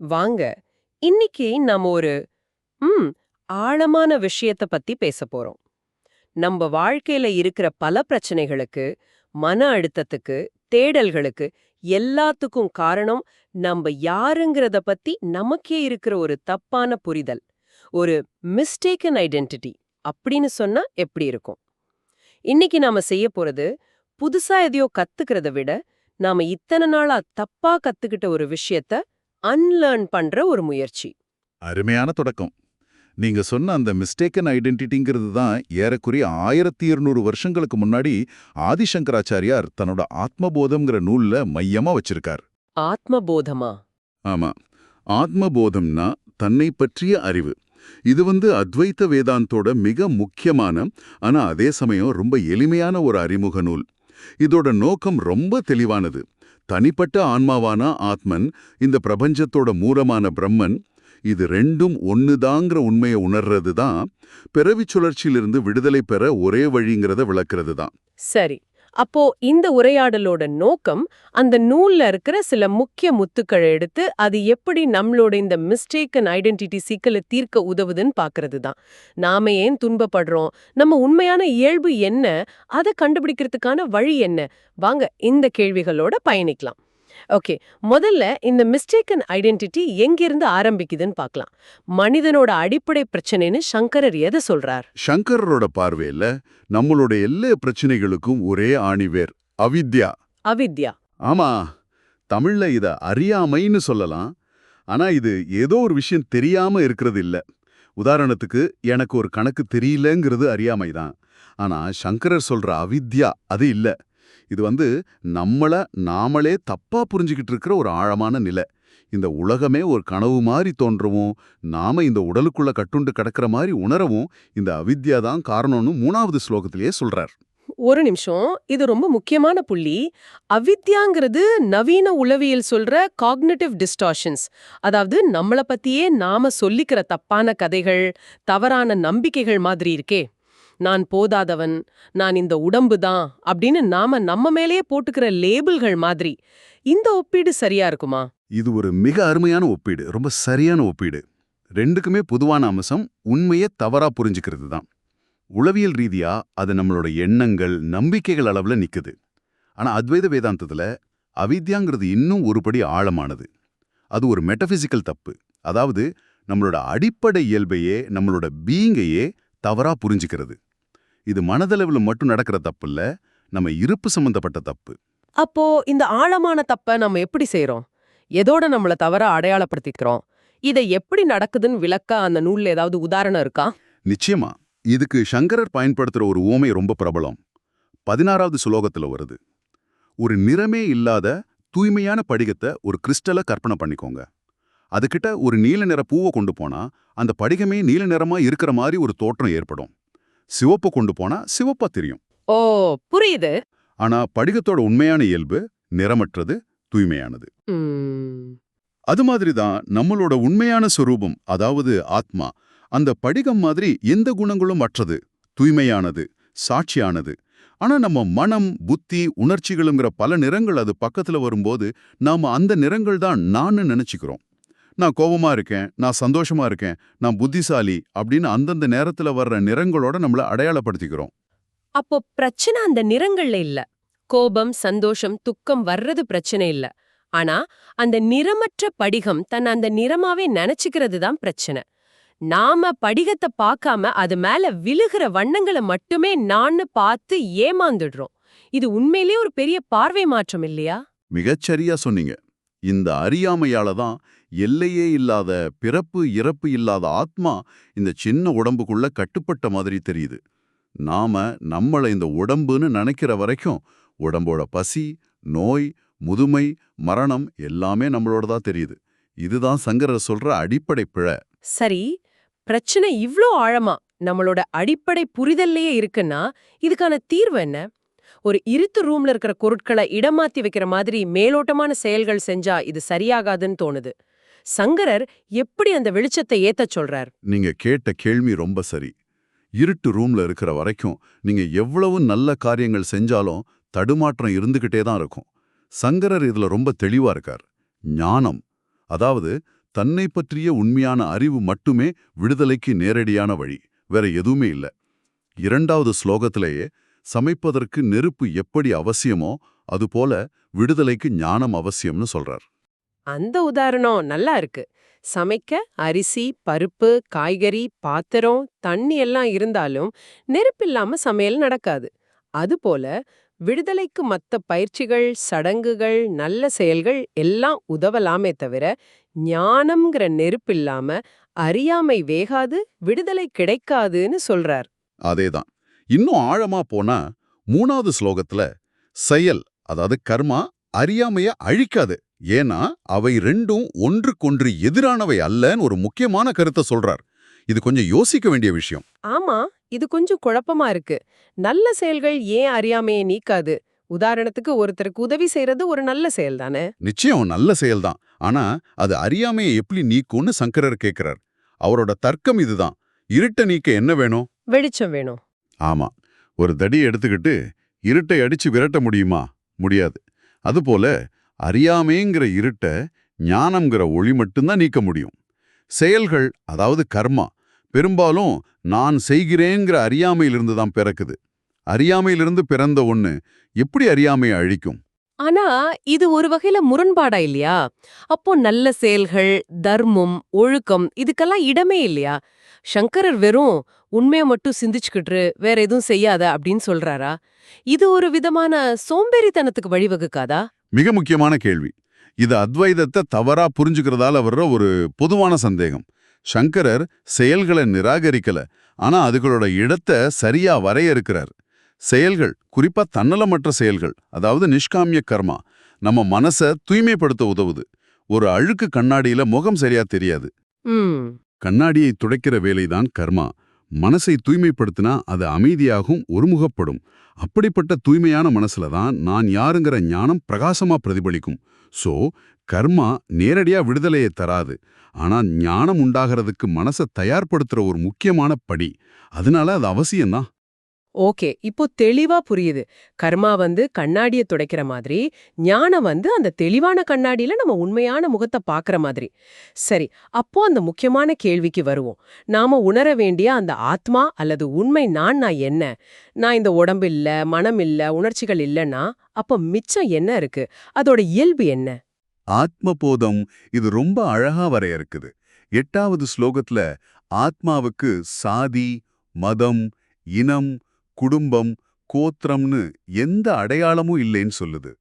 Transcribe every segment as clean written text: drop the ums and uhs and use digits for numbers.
வாங்க இன்னைக்கு நாம ஒரு ம் ஆழமான விஷயத்த பத்தி பேச போறோம். நம்ம வாழ்க்கையில இருக்கிற பல பிரச்சனைகளுக்கு, மன அழுத்தத்துக்கு, தேடல்களுக்கு எல்லாத்துக்கும் காரணம் நம்ம யாருங்கிறத பத்தி நமக்கே இருக்கிற ஒரு தப்பான புரிதல். ஒரு மிஸ்டேக்கன் ஐடென்டிட்டி அப்படின்னு சொன்னா எப்படி இருக்கும்? இன்னைக்கு நாம செய்ய போறது புதுசா எதையோ கத்துக்கிறத விட நாம இத்தனை நாளா தப்பா கத்துக்கிட்ட ஒரு விஷயத்த அன்லேர்ன் பண்ற ஒரு முயற்சி. அருமையான தொடக்கம். நீங்க சொன்ன அந்த மிஸ்டேக்கன் ஐடென்டிட்டிங்கிறது தான் ஏறக்குறைய 1200 வருஷங்களுக்கு முன்னாடி ஆதிசங்கராச்சாரியார் தன்னோட ஆத்மபோதம்ங்கிற நூல்ல மையமா வச்சிருக்கார். ஆத்மபோதமா? ஆமா, ஆத்மபோதம்னா தன்னை பற்றிய அறிவு. இது அத்வைத வேதாந்தோட மிக முக்கியமான, ஆனா அதே சமயம் ரொம்ப எளிமையான ஒரு அறிமுக நூல். இதோட நோக்கம் ரொம்ப தெளிவானது. தனிப்பட்ட ஆன்மாவான ஆத்மன், இந்த பிரபஞ்சத்தோட மூலமான பிரம்மன், இது ரெண்டும் ஒண்ணுதாங்கிற உண்மையை உணர்றது தான் பிறவிச் சுழற்சியிலிருந்து விடுதலை பெற ஒரே வழிங்கிறத விளக்குறது தான். சரி. அப்போ இந்த உரையாடலோட நோக்கம் அந்த நூல்ல இருக்கிற சில முக்கிய முத்துக்களை எடுத்து அது எப்படி நம்மளோட இந்த மிஸ்டேக்கன் ஐடென்டிட்டி சிக்கலை தீர்க்க உதவுதுன்னு பாக்குறது தான். நாம ஏன் துன்பப்படுறோம், நம்ம உண்மையான இயல்பு என்ன, அதை கண்டுபிடிக்கிறதுக்கான வழி என்ன? வாங்க இந்த கேள்விகளோட பயணிக்கலாம். ஓகே, முதல்ல இந்த மிஸ்டேக்கன் ஐடென்டிட்டி எங்கிருந்து ஆரம்பிக்குதுன்னு பார்க்கலாம். மனிதனோட அடிப்படை பிரச்சனைன்னு சங்கரர் எதை சொல்றார்? சங்கரரோட பார்வையில நம்மளோட எல்லா பிரச்சனைகளுக்கும் ஒரே ஆணிவேர் அவித்யா. அவித்யா. ஆமா, தமிழ்ல இத அறியாமைன்னு சொல்லலாம். ஆனா இது ஏதோ ஒரு விஷயம் தெரியாம இருக்கிறது இல்ல. உதாரணத்துக்கு, எனக்கு ஒரு கணக்கு தெரியலங்கிறது அறியாமைதான். ஆனா சங்கரர் சொல்ற அவித்யா அது இல்ல. இது நம்மள நாமளே தப்பா புரிஞ்சுக்கிட்டு இருக்கிற ஒரு ஆழமான நிலை. இந்த உலகமே ஒரு கனவு மாதிரி தோன்றவும், நாம இந்த உடலுக்குள்ள கட்டுண்டு கிடக்கிற மாதிரி உணரவும் இந்த அவித்யா தான் காரணம்னு 3வது ஸ்லோகத்திலேயே சொல்றார். ஒரு நிமிஷம், இது ரொம்ப முக்கியமான புள்ளி. அவித்யாங்கிறது நவீன உளவியல் சொல்ற காக்னிட்டிவ் டிஸ்டார்ஷன்ஸ். அதாவது நம்மள பத்தியே நாம சொல்லிக்கிற தப்பான கதைகள், தவறான நம்பிக்கைகள் மாதிரி இருக்கே. நான் போதாதவன், நான் இந்த உடம்பு தான் அப்படின்னு நாம நம்ம மேலேயே போட்டுக்கிற லேபிள்கள் மாதிரி. இந்த ஒப்பீடு சரியா இருக்குமா? இது ஒரு மிக அருமையான ஒப்பீடு, ரொம்ப சரியான ஒப்பீடு. ரெண்டுக்குமே பொதுவான அம்சம் உண்மையை தவறா புரிஞ்சுக்கிறது தான். உளவியல் ரீதியா அது நம்மளோட எண்ணங்கள், நம்பிக்கைகள் அளவுல நிக்குது. ஆனா அத்வைத வேதாந்தத்துல அவித்யாங்கிறது இன்னும் ஒருபடி ஆழமானது. அது ஒரு மெட்டபிசிக்கல் தப்பு. அதாவது நம்மளோட அடிப்படை இயல்பையே, நம்மளோட பீயிங்கையே தவறா புரிஞ்சுக்கிறது. இது மனதளவுல மட்டும் நடக்கிற தப்பு இல்ல, நம்ம இருப்பு சம்பந்தப்பட்ட தப்பு. அப்போ இந்த ஆழமான தப்ப நம்ம எப்படி செய்றோம்? எதோட நம்மள தவறா அடையாளப்படுத்திக்கிறோம்? இதை எப்படி நடக்குதுன்னு விளக்க அந்த நூல்ல ஏதாவது உதாரணம் இருக்கா? நிச்சயமா. இதுக்கு சங்கரர் பயன்படுத்துற ஒரு உவமை ரொம்ப பிரபலம். 16வது சுலோகத்துல வருது. ஒரு நிறமே இல்லாத தூய்மையான படிகத்தை ஒரு கிறிஸ்டல கற்பனை பண்ணிக்கோங்க. அதுகிட்ட ஒரு நீல நிற பூவை கொண்டு போனா அந்த படிகமே நீல நிறமா இருக்கிற மாதிரி ஒரு தோற்றம் ஏற்படும். சிவப்பு கொண்டு போனா சிவப்பா தெரியும். ஓ, புரியுது. ஆனா படிகத்தோட உண்மையான இயல்பு நிறமற்றது, தூய்மையானது. ம். அது மாதிரி தான் நம்மளோட உண்மையான சொரூபம், அதாவது ஆத்மா, அந்த படிகம் மாதிரி எந்த குணங்களும் அற்றது, தூய்மையானது, சாட்சியானது. ஆனா நம்ம மனம், புத்தி, உணர்ச்சிகளுங்கிற பல நிறங்கள் அது பக்கத்துல வரும்போது நாம அந்த நிறங்கள் தான் நான் நினைச்சுக்கிறோம். நான் கோபமா இருக்கேன், நான் சந்தோஷமா இருக்கேன், நான் புத்திசாலி அப்படின்னு அந்தந்த நேரத்துல வர்ற நிறங்களோட நம்மள அடையாளப்படுத்திக்கிறோம். அப்போ பிரச்சனை அந்த நிறங்கள்ல இல்ல. கோபம், சந்தோஷம், துக்கம் வர்றது பிரச்சனை இல்ல. ஆனா அந்த நிறமற்ற படிகம் தன் அந்த நிறமாவே நினைச்சுக்கிறது தான் பிரச்சனை. நாம படிகத்தை பார்க்காம அது மேல விழுகிற வண்ணங்களை மட்டுமே நான்னு பார்த்து ஏமாந்துடுறோம். இது உண்மையிலேயே ஒரு பெரிய பார்வை மாற்றம் இல்லையா? மிகச்சரியா சொன்னீங்க. இந்த அறியாமையால தான் எல்லையே இல்லாத, பிறப்பு இறப்பு இல்லாத ஆத்மா இந்த சின்ன உடம்புக்குள்ள கட்டுப்பட்ட மாதிரி தெரியுது. நாம நம்மள இந்த உடம்புன்னு நினைக்கிற வரைக்கும் உடம்போட பசி, நோய், முதுமை, மரணம் எல்லாமே நம்மளோட தெரியுது. இதுதான் சங்கரர் சொல்ற அடிப்படை பிழை. சரி, பிரச்சனை இவ்ளோ ஆழமா நம்மளோட அடிப்படை புரிதல்லையே இருக்குன்னா இதுக்கான தீர்வு என்ன? ஒரு இருட்டு ரூம்ல இருக்கிற பொருட்களை இடமாத்தி வைக்கிற மாதிரி மேலோட்டமான செயல்கள் செஞ்சா இது சரியாகாதுன்னு தோணுது. சங்கரர் எப்படி அந்த வெளிச்சத்தை ஏத்தச் சொல்றார்? நீங்க கேட்ட கேள்வி ரொம்ப சரி. இருட்டு ரூம்ல இருக்கிற வரைக்கும் நீங்க எவ்வளவு நல்ல காரியங்கள் செஞ்சாலும் தடுமாற்றம் இருந்துகிட்டே தான் இருக்கும். சங்கரர் இதுல ரொம்ப தெளிவா இருக்கார். ஞானம், அதாவது தன்னை பற்றிய உண்மையான அறிவு மட்டுமே விடுதலைக்கு நேரடியான வழி, வேற எதுவுமே இல்ல. 2வது ஸ்லோகத்திலேயே சமைப்பதற்கு நெருப்பு எப்படி அவசியமோ அதுபோல விடுதலைக்கு ஞானம் அவசியம்னு சொல்றார். அந்த உதாரணம் நல்லா இருக்கு. சமைக்க அரிசி, பருப்பு, காய்கறி, பாத்திரம், தண்ணி எல்லாம் இருந்தாலும் நெருப்பில்லாம சமையல் நடக்காது. அதுபோல விடுதலைக்கு மத்த பயிற்சிகள், சடங்குகள், நல்ல செயல்கள் எல்லாம் உதவலாமே தவிர ஞானம்ங்கிற நெருப்பில்லாம அறியாமை வேகாது, விடுதலை கிடைக்காதுன்னு சொல்றார். அதேதான். இன்னும் ஆழமா போனா 3வது ஸ்லோகத்துல செயல், அதாவது கர்மா, அறியாமைய அழிக்காது. ஏன்னா அவை ரெண்டும் ஒன்றுக்கொன்று எதிரானவை அல்லன்னு ஒரு முக்கியமான கருத்தை சொல்றார். இது கொஞ்சம் யோசிக்க வேண்டிய விஷயம். ஆமா, இது கொஞ்சம் குழப்பமா இருக்கு. நல்ல செயல்கள் ஏன் அறியாமையை நீக்காது? உதாரணத்துக்கு ஒருத்தருக்கு உதவி செய்யறது ஒரு நல்ல செயல் தானே? நிச்சயம் நல்ல செயல்தான். ஆனா அது அறியாமையை எப்படி நீக்கும்னு சங்கரர் கேட்கிறார். அவரோட தர்க்கம் இதுதான். இருட்ட நீக்க என்ன வேணும்? வெளிச்சம் வேணும். ஆமா, ஒரு தடியை எடுத்துக்கிட்டு இருட்டை அடிச்சு விரட்ட முடியுமா? முடியாது. அதுபோல அறியாமைங்கிற இருட்ட ஞானம்ங்கிற ஒளி மட்டும்தான் நீக்க முடியும். செயல்கள், அதாவது கர்மா, பெரும்பாலும் நான் செய்கிறேங்கிற அறியாமையிலிருந்து தான் பிறக்குது. அறியாமையிலிருந்து பிறந்த ஒண்ணு எப்படி அறியாமையை அழிக்கும்? ஆனா இது ஒரு வகையில முரண்பாடா இல்லையா? அப்போ நல்ல செயல்கள், தர்மம், ஒழுக்கம் இதுக்கெல்லாம் இடமே இல்லையா? சங்கரர் வெறும் உண்மைய மட்டும் சிந்திச்சுக்கிட்டு வேற எதுவும் செய்யாத அப்படின்னு சொல்றாரா? இது ஒரு விதமான சோம்பேறித்தனத்துக்கு வழிவகுக்காதா? மிக முக்கியமான கேள்வி. இது அத்வைதத்தை தவறா புரிஞ்சுக்கிறதால வர்ற ஒரு பொதுவான சந்தேகம். சங்கரர் செயல்களை நிராகரிக்கல, ஆனா அதுகளோட இடத்தை சரியா வரையறுக்கிறார். செயல்கள், குறிப்பா தன்னலமற்ற செயல்கள், அதாவது நிஷ்காமிய கர்மா, நம்ம மனசை தூய்மைப்படுத்த உதவுது. ஒரு அழுக்கு கண்ணாடியில முகம் சரியா தெரியாது. ம் கண்ணாடியை துடைக்கிற வேலைதான் கர்மா. மனசை தூய்மைப்படுத்தினா அது அமைதியாகும், ஒருமுகப்படும். அப்படிப்பட்ட தூய்மையான மனசுல தான் நான் யாருங்கிற ஞானம் பிரகாசமா பிரதிபலிக்கும். சோ கர்மா நேரடியா விடுதலையை தராது. ஆனா ஞானம் உண்டாகிறதுக்கு மனசை தயார்படுத்துற ஒரு முக்கியமான படி. அதனால அது அவசியம்தான். ஓகே, இப்போ தெளிவா புரியுது. கர்மா கண்ணாடிய துடைக்கிற மாதிரி, ஞானம் அந்த தெளிவான கண்ணாடியில நம்ம உண்மையான முகத்தை பாக்குற மாதிரி. சரி, அப்போ அந்த முக்கியமான கேள்விக்கு வருவோம். நாம உணர வேண்டிய அந்த ஆத்மா அல்லது உண்மை நான் என்ன? நான் இந்த உடம்பு இல்ல, மனம் இல்ல, உணர்ச்சிகள் இல்லன்னா, அப்போ மிச்சம் என்ன இருக்கு? அதோட இயல்பு என்ன? ஆத்மபோதம் இது ரொம்ப அழகா வரையறுக்குது. 8வது ஸ்லோகத்துல ஆத்மாவுக்கு சாதி, மதம், இனம், குடும்பம், கோத்திரம்னு எந்த அடையாளமும் இல்லைன்னு சொல்லுது.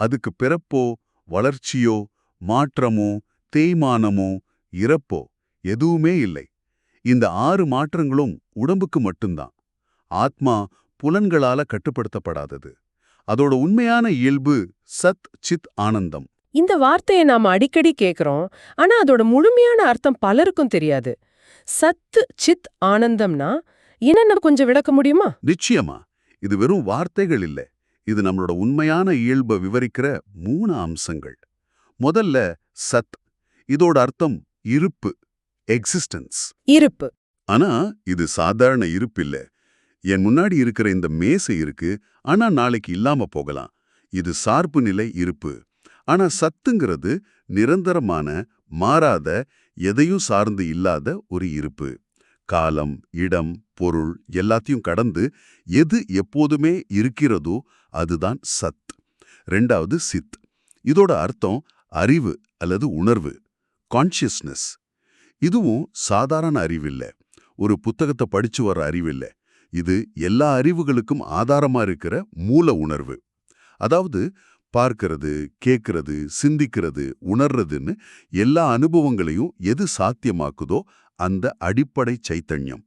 அதுக்கு பிறப்போ, வளர்ச்சியோ, மாற்றமோ, தேய்மானமோ, இறப்போ எதுவுமே இல்லை. இந்த 6 மாற்றங்களும் உடம்புக்கு மட்டும்தான். ஆத்மா புலன்களால கட்டுப்படுத்தப்படாதது. அதோட உண்மையான இயல்பு சத் சித் ஆனந்தம். இந்த வார்த்தையை நாம அடிக்கடி கேக்குறோம். ஆனா அதோட முழுமையான அர்த்தம் பலருக்கும் தெரியாது. சத்து சித் ஆனந்தம்னா என்னன்னு கொஞ்சம் விளக்க முடியுமா? நிச்சயமா, இது வெறும் வார்த்தைகள் இல்ல. இது நம்மளோட உண்மையான இயல்பை விவரிக்கிற 3 அம்சங்கள். முதல்ல சத். இதோட அர்த்தம் இருப்பு, எக்ஸிஸ்டன்ஸ். இருப்பு. ஆனா இது சாதாரண இருப்பு இல்ல. என் முன்னாடி இருக்கிற இந்த மேசை இருக்கு, ஆனா நாளைக்கு இல்லாம போகலாம். இது சார்பு நிலை இருப்பு. ஆனா சத்துங்கிறது நிரந்தரமான, மாறாத, எதையும் சார்ந்து இல்லாத ஒரு இருப்பு. காலம், இடம், பொருள் எல்லாத்தையும் கடந்து எது எப்போதுமே இருக்கிறதோ அதுதான் சத். 2வது சித். இதோட அர்த்தம் அறிவு அல்லது உணர்வு, கான்ஷியஸ்னஸ். இதுவும் சாதாரண அறிவில்ல, ஒரு புத்தகத்தை படிச்சு வர அறிவில்ல. இது எல்லா அறிவுகளுக்கும் ஆதாரமா இருக்கிற மூல உணர்வு. அதாவது பார்க்கிறது, கேட்கிறது, சிந்திக்கிறது, உணர்றதுன்னு எல்லா அனுபவங்களையும் எது சாத்தியமாக்குதோ அந்த அடிப்படை சைத்தன்யம்.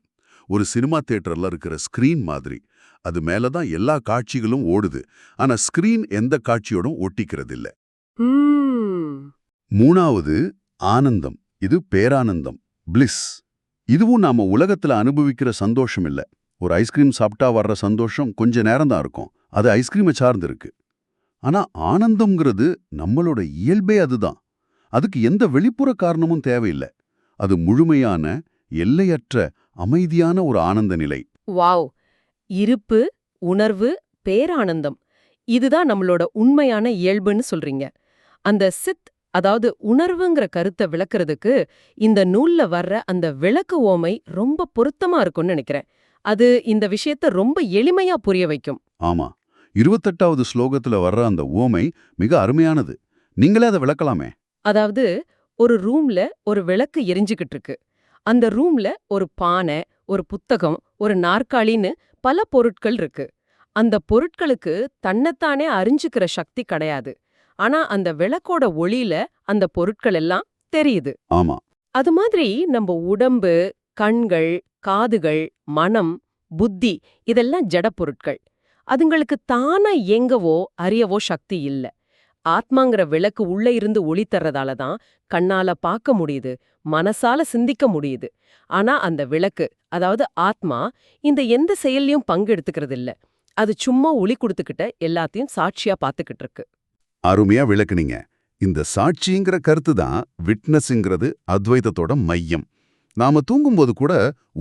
ஒரு சினிமா தியேட்டர்ல இருக்கிற ஸ்கிரீன் மாதிரி. அது மேலதான் எல்லா காட்சிகளும் ஓடுது. ஆனா ஸ்கிரீன் எந்த காட்சியோடும் ஒட்டிக்கிறது இல்ல. 3வது ஆனந்தம். இது பேரானந்தம், பிளிஸ். இதுவும் நாம உலகத்துல அனுபவிக்கிற சந்தோஷம் இல்ல. ஒரு ஐஸ்கிரீம் சாப்பிட்டா வர்ற சந்தோஷம் கொஞ்ச நேரம் தான் இருக்கும். அது ஐஸ்கிரீமை சார்ந்து இருக்கு. ஆனா ஆனந்தம்ங்கிறது நம்மளோட இயல்பே அதுதான். அதுக்கு எந்த வெளிப்புற காரணமும் தேவையில்லை. அது முழுமையான, எல்லையற்ற, அமைதியான ஒரு ஆனந்த நிலை. வாவ்! இருப்பு, உணர்வு, பேரானந்தம். இதுதான் நம்மளோட உண்மையான இயல்புன்னு சொல்றீங்க. அந்த சித் அதாவது உணர்வுங்கிற கருத்தை விளக்குறதுக்கு இந்த நூல்ல வர்ற அந்த விளக்கு ஓமை ரொம்ப பொருத்தமா இருக்கும்னு நினைக்கிறேன். அது இந்த விஷயத்த ரொம்ப எளிமையா புரிய வைக்கும். ஆமா, 28வது ஸ்லோகத்துல வர்ற அந்த உவமை மிக அருமையானது. நீங்களே அதை விளக்கலாமே. அதாவது ஒரு ரூம்ல ஒரு விளக்கு எரிஞ்சுகிட்டு இருக்கு. அந்த ரூம்ல ஒரு பானை, ஒரு புத்தகம், ஒரு நாற்காலின்னு பல பொருட்கள் இருக்கு. அந்த பொருட்களுக்கு தன்னைத்தானே அறிஞ்சுக்கிற சக்தி கிடையாது. ஆனா அந்த விளக்கோட ஒளியில அந்த பொருட்கள் எல்லாம் தெரியுது. ஆமா. அது மாதிரி நம்ம உடம்பு, கண்கள், காதுகள், மனம், புத்தி இதெல்லாம் ஜட பொருட்கள். அதுங்களுக்கு தானா இயங்கவோ அறியவோ சக்தி இல்ல. ஆத்மாங்கிற விளக்கு உள்ள இருந்து ஒளி தர்றதால தான் கண்ணால பார்க்க முடியுது, மனசால சிந்திக்க முடியுது. ஆனா அந்த விளக்கு, அதாவது ஆத்மா, இந்த எந்த செயல்லயும் பங்கெடுத்துக்கிறது இல்ல. அது சும்மா ஒளி கொடுத்துக்கிட்ட எல்லாத்தையும் சாட்சியா பார்த்துக்கிட்டு இருக்கு. அருமையா விளக்குனீங்க. இந்த சாட்சிங்கிற கருத்து தான் விட்னஸ்ங்கிறது அத்வைதத்தோட மையம். நாம தூங்கும்போது கூட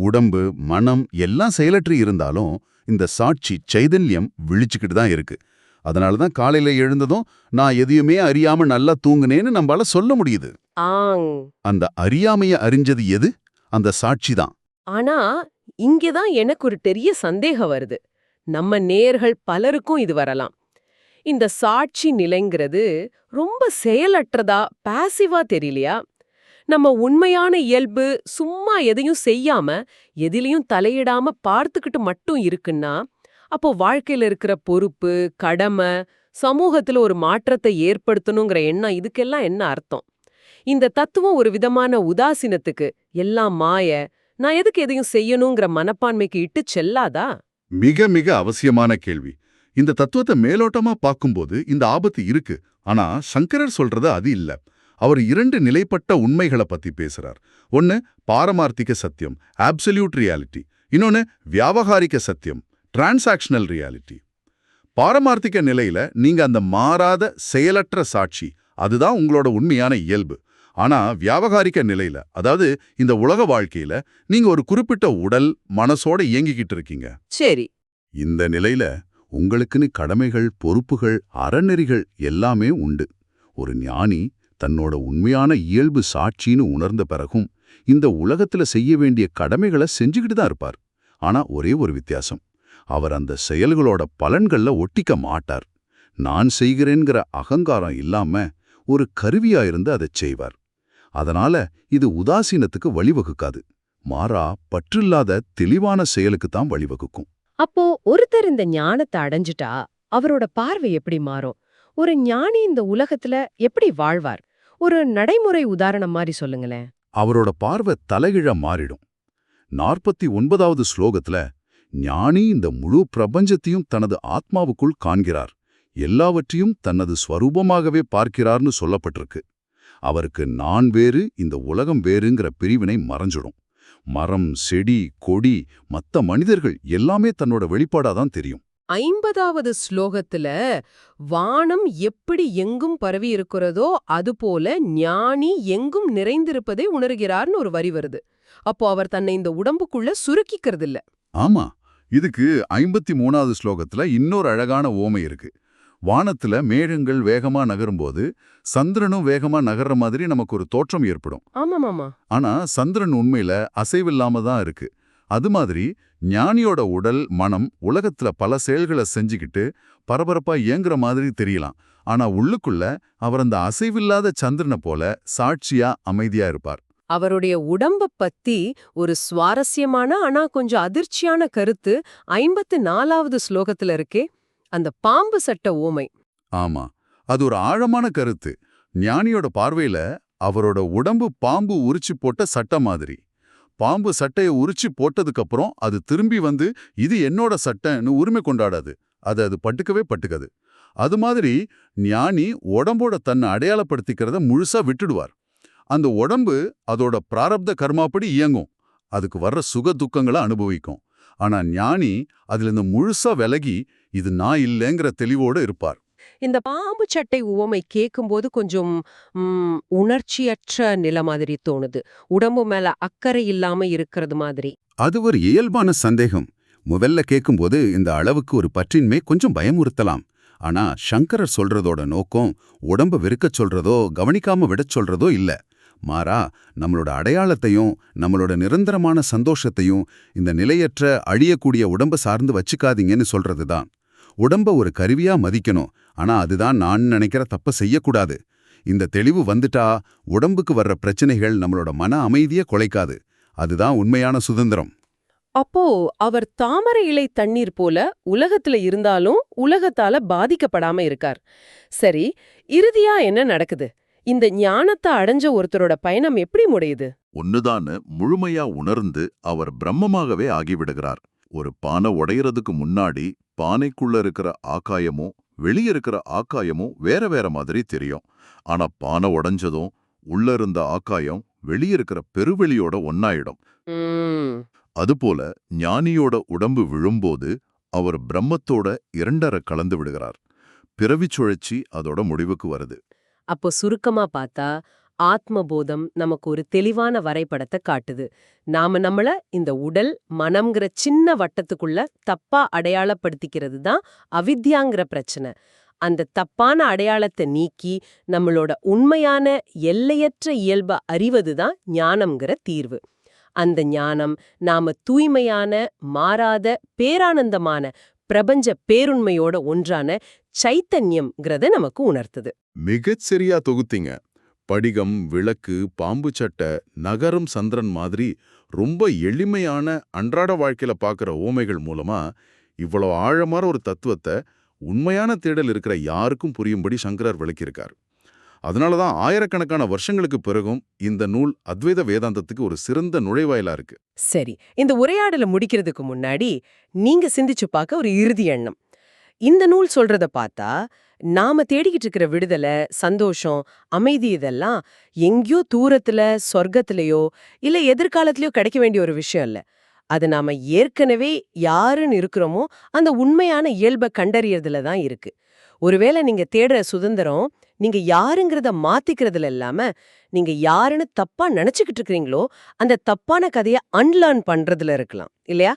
உடம்பு, மனம் எல்லாம் செயலற்றி இருந்தாலும் இந்த சாட்சி சைதன்யம் விழிச்சுக்கிட்டு தான் இருக்கு. அதனால தான் காலையில எழுந்ததும் நான் எதையுமே அறியாம நல்லா தூங்குனேன்னு நம்மளால சொல்ல முடியுது. ஆங். அந்த அறியாமைய அறிஞ்சது எது? அந்த சாட்சி தான். ஆனா இங்கதான் எனக்கு ஒரு பெரிய சந்தேகம் வருது. நம்ம நேயர்கள் பலருக்கும் இது வரலாம். இந்த சாட்சி நிலைங்கிறது ரொம்ப செயலற்றதா, பாசிவா தெரியலையா? நம்ம உண்மையான இயல்பு சும்மா எதையும் செய்யாம, எதிலையும் தலையிடாம பார்த்துக்கிட்டு மட்டும் இருக்குன்னா, அப்போ வாழ்க்கையில இருக்கிற பொறுப்பு, கடமை, சமூகத்துல ஒரு மாற்றத்தை ஏற்படுத்தணுங்கிற எண்ணம் இதுக்கெல்லாம் என்ன அர்த்தம்? இந்த தத்துவம் ஒரு விதமான உதாசீனத்துக்கு, எல்லாம் மாய, நான் எதுக்கு எதையும் செய்யணுங்கிற மனப்பான்மைக்கு இட்டு செல்லாதா? மிக மிக அவசியமான கேள்வி. இந்த தத்துவத்தை மேலோட்டமா பார்க்கும்போது இந்த ஆபத்து இருக்கு. ஆனா சங்கரர் சொல்றது அது இல்ல. அவர் 2 நிலைப்பட்ட உண்மைகளை பத்தி பேசுறார். ஒன்னு பாரமார்த்திக சத்தியம், அப்சல்யூட் ரியாலிட்டி. இன்னொன்னு வியாவகாரிக சத்தியம், டிரான்சாக்ஷனல் ரியாலிட்டி. பாரமார்த்திக நிலையில நீங்க அந்த மாறாத செயலற்ற சாட்சி, அதுதான் உங்களோட உண்மையான இயல்பு. ஆனா வியாவகாரிக நிலையில, அதாவது இந்த உலக வாழ்க்கையில நீங்க ஒரு குறிப்பிட்ட உடல், மனசோட இயங்கிக்கிட்டு இருக்கீங்க. சரி. இந்த நிலையில உங்களுக்குன்னு கடமைகள், பொறுப்புகள், அறநெறிகள் எல்லாமே உண்டு. ஒரு ஞானி தன்னோட உண்மையான இயல்பு சாட்சின்னு உணர்ந்த பிறகும் இந்த உலகத்துல செய்ய வேண்டிய கடமைகளை செஞ்சுக்கிட்டு தான் இருப்பார். ஆனா ஒரே ஒரு வித்தியாசம், அவர் அந்த செயல்களோட பலன்கள்ல ஒட்டிக்க மாட்டார். நான் செய்கிறேன்கிற அகங்காரம் இல்லாம ஒரு கருவியா இருந்து அதைச் செய்வார். அதனால இது உதாசீனத்துக்கு வழிவகுக்காது. மாறா பற்றில்லாத தெளிவான செயலுக்கு தான் வழிவகுக்கும். அப்போ ஒருத்தர் இந்த ஞானத்தை அடைஞ்சிட்டா அவரோட பார்வை எப்படி மாறும்? ஒரு ஞானி இந்த உலகத்துல எப்படி வாழ்வார்? ஒரு நடைமுறை உதாரணம் மாதிரி சொல்லுங்களேன். அவரோட பார்வை தலைகீழா மாறிடும். 49வது ஸ்லோகத்துல ஞானி இந்த முழு பிரபஞ்சத்தையும் தனது ஆத்மாவுக்குள் காண்கிறார், எல்லாவற்றையும் தனது ஸ்வரூபமாகவே பார்க்கிறார்னு சொல்லப்பட்டிருக்கு. அவருக்கு நான் வேறு, இந்த உலகம் வேறுங்கிற பிரிவினை மறைஞ்சிடும். மரம், செடி, கொடி, மத்த மனிதர்கள் எல்லாமே தன்னோட வெளிப்பாடாதான் தெரியும். 50வது ஸ்லோகத்துல வானம் எப்படி எங்கும் பரவி இருக்கிறதோ அதுபோல ஞானி எங்கும் நிறைந்திருப்பதை உணர்கிறார்னு ஒரு வரி வருது. அப்போ அவர் தன்னை இந்த உடம்புக்குள்ள சுருக்கிக்கிறது இல்ல. ஆமா, இதுக்கு 53வது ஸ்லோகத்துல இன்னொரு அழகான ஓமை இருக்கு. வானத்துல மேகங்கள் வேகமா நகரும்போது சந்திரனும் வேகமா நகர்ற மாதிரி நமக்கு ஒரு தோற்றம் ஏற்படும். ஆமாமாமா. ஆனா சந்திரன் உண்மையில அசைவில்லாம தான் இருக்கு. அது மாதிரி ஞானியோட உடல், மனம் உலகத்துல பல செயல்களை செஞ்சுக்கிட்டு பரபரப்பா இயங்குற மாதிரி தெரியலாம். ஆனா உள்ளுக்குள்ள அவர் அந்த அசைவில்லாத சந்திரனை போல சாட்சியா அமைதியா இருப்பார். அவருடைய உடம்ப பத்தி ஒரு சுவாரஸ்யமான ஆனா கொஞ்சம் அதிர்ச்சியான கருத்து 54வது ஸ்லோகத்துல இருக்கே, அந்த பாம்பு சட்ட ஓமை. ஆமா, அது ஒரு ஆழமான கருத்து. ஞானியோட பார்வையில அவரோட உடம்பு பாம்பு உரிச்சு போட்ட சட்டை மாதிரி. பாம்பு சட்டையை உரிச்சு போட்டதுக்கு அப்புறம் அது திரும்பி வந்து இது என்னோட சட்டைன்னு உரிமை கொண்டாடாது. அது பட்டுக்கவே பட்டுக்காது. அது மாதிரி ஞானி உடம்போட தன்னை அடையாளப்படுத்திக்கிறத முழுசா விட்டுடுவார். அந்த உடம்பு அதோட பிராரப்த கர்மாப்படி இயங்கும், அதுக்கு வர்ற சுக துக்கங்களை அனுபவிக்கும். ஆனா ஞானி அதுல இருந்து முழுசா விலகி இது நான் இல்லைங்கிற தெளிவோடு இருப்பார். இந்த பாம்பு சட்டை உவமை கேட்கும்போது கொஞ்சம் உணர்ச்சியற்ற நிலை மாதிரி தோணுது. உடம்பு மேல அக்கறை இல்லாம இருக்கிறது மாதிரி. அது ஒரு இயல்பான சந்தேகம். முதல்ல கேட்கும்போது இந்த அளவுக்கு ஒரு பற்றின்மை கொஞ்சம் பயமுறுத்தலாம். ஆனா சங்கரர் சொல்றதோட நோக்கம் உடம்ப வெறுக்கச் சொல்றதோ கவனிக்காம விடச் சொல்றதோ இல்ல. மாறா நம்மளோட அடையாளத்தையும் நம்மளோட நிரந்தரமான சந்தோஷத்தையும் இந்த நிலையற்ற அழியக்கூடிய உடம்ப சார்ந்து வச்சுக்காதீங்கன்னு சொல்றதுதான். உடம்ப ஒரு கருவியா மதிக்கணும், ஆனா அதுதான் நான் நினைக்கிற தப்ப செய்யக்கூடாது. இந்த தெளிவு வந்துட்டா உடம்புக்கு வர்ற பிரச்சனைகள் நம்மளோட மன அமைதியை குலைக்காது. அதுதான் உண்மையான சுதந்திரம். அப்போ அவர் தாமரை இலை தண்ணீர் போல உலகத்துல இருந்தாலும் உலகத்தால பாதிக்கப்படாம இருக்கார். சரி, இறுதியா என்ன நடக்குது? இந்த ஞானத்தை அடைஞ்ச ஒருத்தரோட பயணம் எப்படி முடியுது? ஒன்னுதான்னு முழுமையா உணர்ந்து அவர் பிரம்மமாகவே ஆகிவிடுகிறார். ஒரு பானை உடையறதுக்கு முன்னாடி பானைக்குள்ள இருக்கிற ஆகாயமும் வெளிய இருக்கிற ஆகாயமும் வேற வேற மாதிரி தெரியும். ஆனா பானை உடைஞ்சதும் உள்ள இருந்த ஆகாயம் வெளிய இருக்கிற பெருவெளியோட ஒன்னாயிடும். ம், அதுபோல ஞானியோட உடம்பு விழும்போது அவர் பிரம்மத்தோட இரண்டர கலந்து விடுகிறார். பிறவிச் சுழற்சி அதோட முடிவுக்கு வருது. அப்போ சுருக்கமா பார்த்தா ஆத்மபோதம் நமக்கு ஒரு தெளிவான வரைபடத்தை காட்டுது. நாம நம்மள இந்த உடல் மனம்ங்கிற சின்ன வட்டத்துக்குள்ள தப்பா அடையாளப்படுத்திக்கிறது தான் அவித்யாங்கிற பிரச்சனை. அந்த தப்பான அடையாளத்தை நீக்கி நம்மளோட உண்மையான எல்லையற்ற இயல்பை அறிவதுதான் ஞானம்ங்கிற தீர்வு. அந்த ஞானம் நாம தூய்மையான மாறாத பேரானந்தமான பிரபஞ்ச பேருண்மையோட ஒன்றான சைத்தன்யம்ங்கிறத நமக்கு உணர்த்துது. மிகச் சரியா தொகுத்தீங்க. படிகம், விளக்கு, பாம்பு சட்டை, நகரும் சந்திரன் மாதிரி ரொம்ப எளிமையான அன்றாட வாழ்க்கையில பார்க்குற ஓமைகள் மூலமா இவ்வளவு ஆழமான ஒரு தத்துவத்தை உண்மையான தேடல் இருக்கிற யாருக்கும் புரியும்படி சங்கரர் விளக்கியிருக்கார். அதனாலதான் ஆயிரக்கணக்கான வருஷங்களுக்கு பிறகும் இந்த நூல் அத்வைத வேதாந்தத்துக்கு ஒரு சிறந்த நுழைவாயிலா இருக்கு. சரி, இந்த உரையாடலை முடிக்கிறதுக்கு முன்னாடி நீங்க சிந்திச்சு பார்க்க ஒரு இறுதி எண்ணம். இந்த நூல் சொல்றத பார்த்தா நாம தேடிக்கிட்டு இருக்கிற விடுதலை, சந்தோஷம், அமைதி இதெல்லாம் எங்கேயோ தூரத்துல சொர்க்கத்திலேயோ இல்ல எதிர்காலத்திலயோ கிடைக்க வேண்டிய ஒரு விஷயம் இல்ல. அது நாம ஏற்கனவே யாருன்னு இருக்கிறோமோ அந்த உண்மையான இயல்பை கண்டறியறதுல தான் இருக்கு. ஒருவேளை நீங்க தேடுற சுதந்திரம் நீங்க யாருங்கிறத மாத்திக்கிறதுல இல்லாம நீங்க யாருன்னு தப்பா நினைச்சுக்கிட்டு இருக்கீங்களோ அந்த தப்பான கதையை அன்லேர்ன் பண்றதுல இருக்கலாம், இல்லையா?